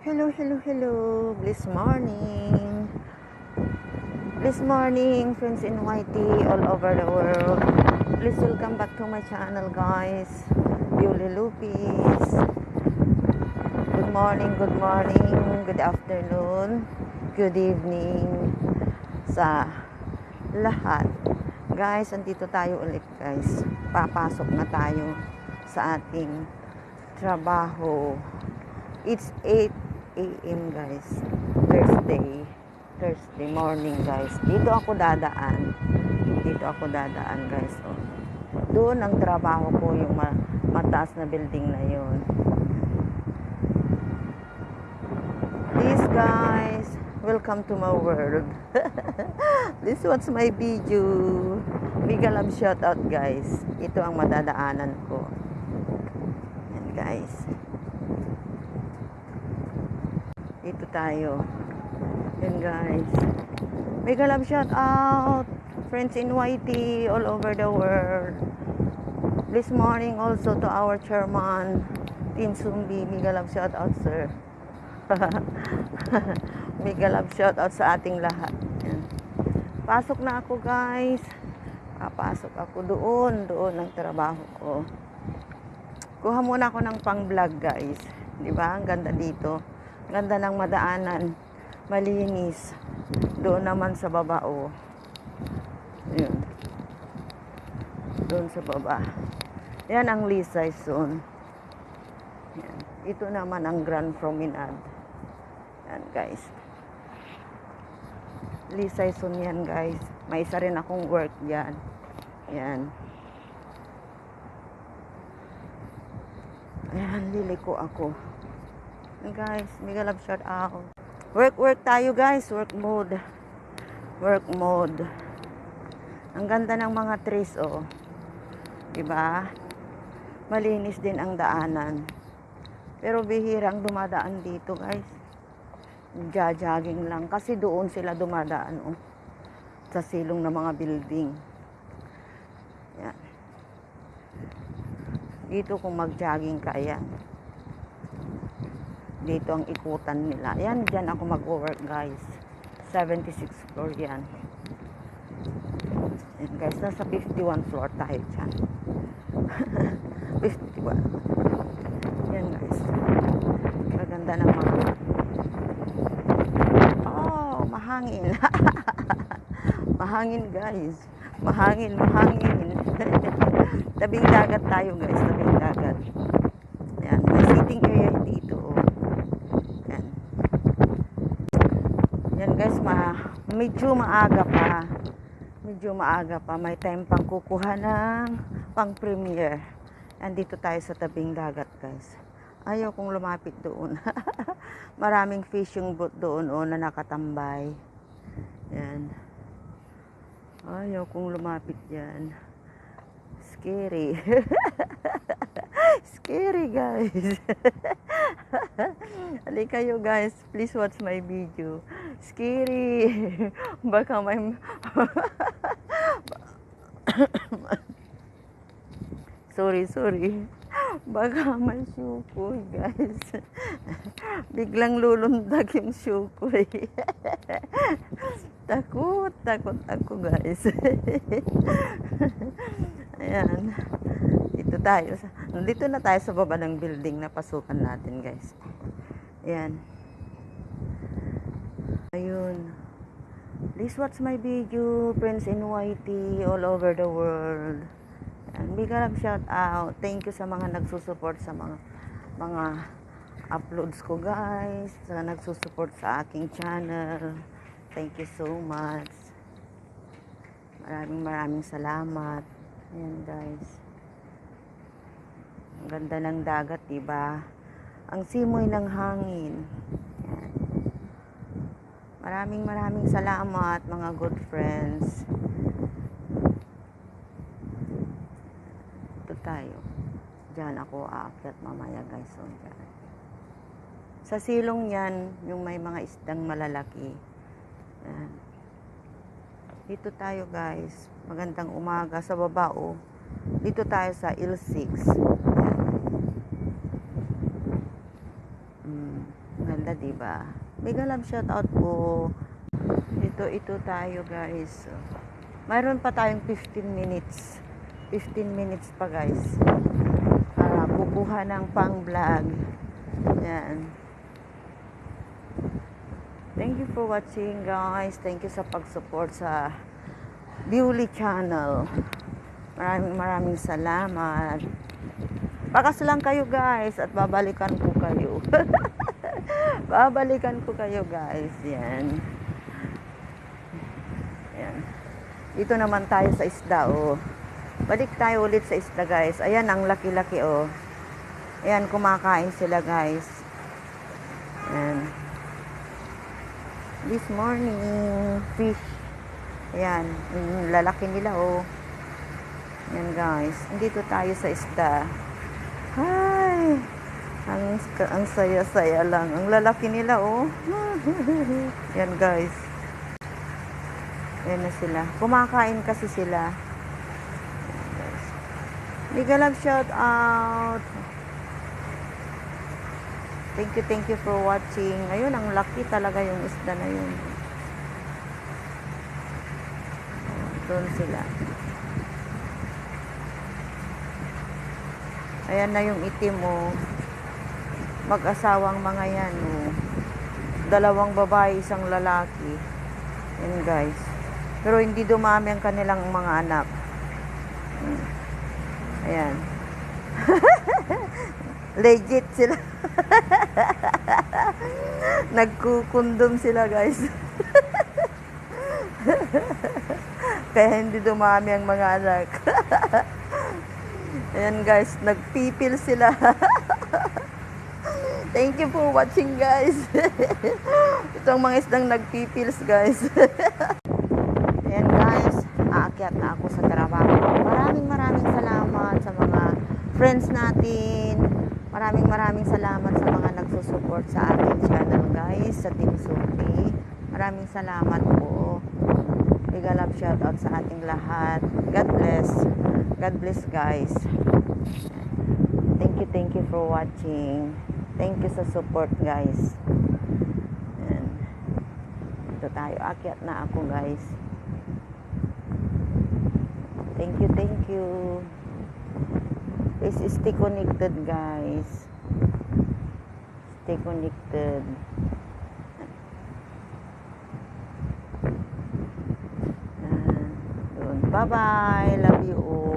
Hello, hello, hello. Bless morning. Bless morning, friends in YT all over the world. Please welcome back to my channel, guys. Yuli Lupis. Good morning, good afternoon, good evening sa lahat. Guys, andito tayo ulit, guys. Papasok na tayo sa ating trabaho. It's 8 a.m. guys. Thursday morning, guys. Dito ako dadaan guys. Oh. Doon ang trabaho ko, yung mataas na building na yun. Please guys, welcome to my world. This was my video. Mega love shout out, guys. Ito ang madadaanan ko. Yan, guys. Dito tayo. Yan, guys. Mega love shout out, friends in YT all over the world. This morning also to our chairman, Team Sumbi. Mega love shout out, sir. Mega love shout out sa ating lahat. Yan. Pasok na ako, guys. Papasok ako doon ang trabaho ko. Kuha muna ako ng pang-vlog, guys. Di ba? Ang ganda dito. Ganda ng madaanan, malinis. Doon naman sa baba, oh. Yun. Doon sa baba. Yan ang Lisay Zone. Yan. Ito naman ang Grand Promenade. Yan, guys. Lisay Zone yan, guys. May isa rin akong work yan. Yan. Ayan, liliko ako. Guys, mega love shout out. Work tayo, guys. Work mode. Ang ganda ng mga trees, oh. Diba? Malinis din ang daanan. Pero bihirang dumadaan dito, guys. Jogging lang. Kasi doon sila dumadaan, oh. Sa silong ng mga building. Yan. Dito kung mag-jogging ka, yan. Dito ang ikutan nila. Yan, dyan ako mag-work, guys. 76th floor yan. Yan, guys. Nasa 51 floor tayo dyan. 51. Yan, guys. Maganda ng mga... Oh, mahangin. Mahangin, guys. Mahangin. Tabing dagat tayo, guys. Tabing dagat. Yan. May sitting area dito, oh. Yan, guys, medyo maaga pa. May time pang kukuha ng pang premiere. Andito tayo sa tabing dagat, guys. Ayaw kong lumapit doon. Maraming fishing boat doon, oh, na nakatambay. Yan. Ayaw kong lumapit yan. Scary. Scary, guys. Halika kayo, guys. Please watch my video. Scary. Baka may... sorry. Baka may syukoy, guys. Biglang lulundag yung syukoy. Takot ako, guys. Ayan. Dito na tayo sa baba ng building na pasukan natin, guys. Ayan. Ayun. Please watch my video, friends in YT all over the world. Ayan. Big love shout out. Thank you sa mga nagsusupport sa mga uploads ko, guys. Sa nagsusupport sa aking channel. Thank you so much. Maraming salamat. Ayan, guys. Ang ganda ng dagat, diba? Ang simoy ng hangin. Ayan. Maraming salamat, mga good friends. Ito tayo. Diyan ako aakyat mamaya, guys. So, sa silong yan, yung may mga isdang malalaki. Ayan. Dito tayo, guys. Magandang umaga sa baba, oh. Dito tayo sa L6. Ganda diba? Mega love shoutout po. Ito tayo guys. Mayroon pa tayong 15 minutes. 15 minutes pa guys. Para kukuha ng pang vlog. Yan. Thank you for watching guys. Thank you sa pag-support sa Bewley channel. Maraming salamat. Pakas lang kayo guys at babalikan ko kayo. Babalikan ko kayo guys. Yan. Yan. Dito naman tayo sa isda oh. Balik tayo ulit sa isda guys. Ayan ang laki-laki oh. Ayan kumakain sila guys. Ayan. This morning fish. Ayan, lalaki nila oh. Ayan guys. Dito tayo sa isda. Hi. Ang saya-saya lang. Ang lalaki nila oh. Ayan guys. Ayan na sila. Kumakain kasi sila. Mega love shout out. Thank you for watching. Ayun, ang laki talaga yung isda na yun. Doon sila. Ayan na yung itim mo. Mag-asawang mga yan oh. 2 babae, 1 lalaki. Ayan guys. Pero hindi dumami ang kanilang mga anak. Ayan. Legit sila. Nagkukundom sila guys. Kaya hindi dumami ang mga anak. Ayan guys, nagpipil sila. Thank you for watching guys. Itong mga isdang nagpipils guys. Ayan guys, aakyat na ako sa trabaho. Maraming salamat sa mga friends natin. Maraming salamat sa mga nagsusupport sa ating channel guys, sa Team Suki. Maraming salamat po. Mega love shoutout sa ating lahat. God bless. God bless guys. Thank you for watching. Thank you sa support guys. Ayan. Ito tayo. Akyat na ako guys. Thank you. Please stay connected guys. Stay connected. Bye bye. Love you all.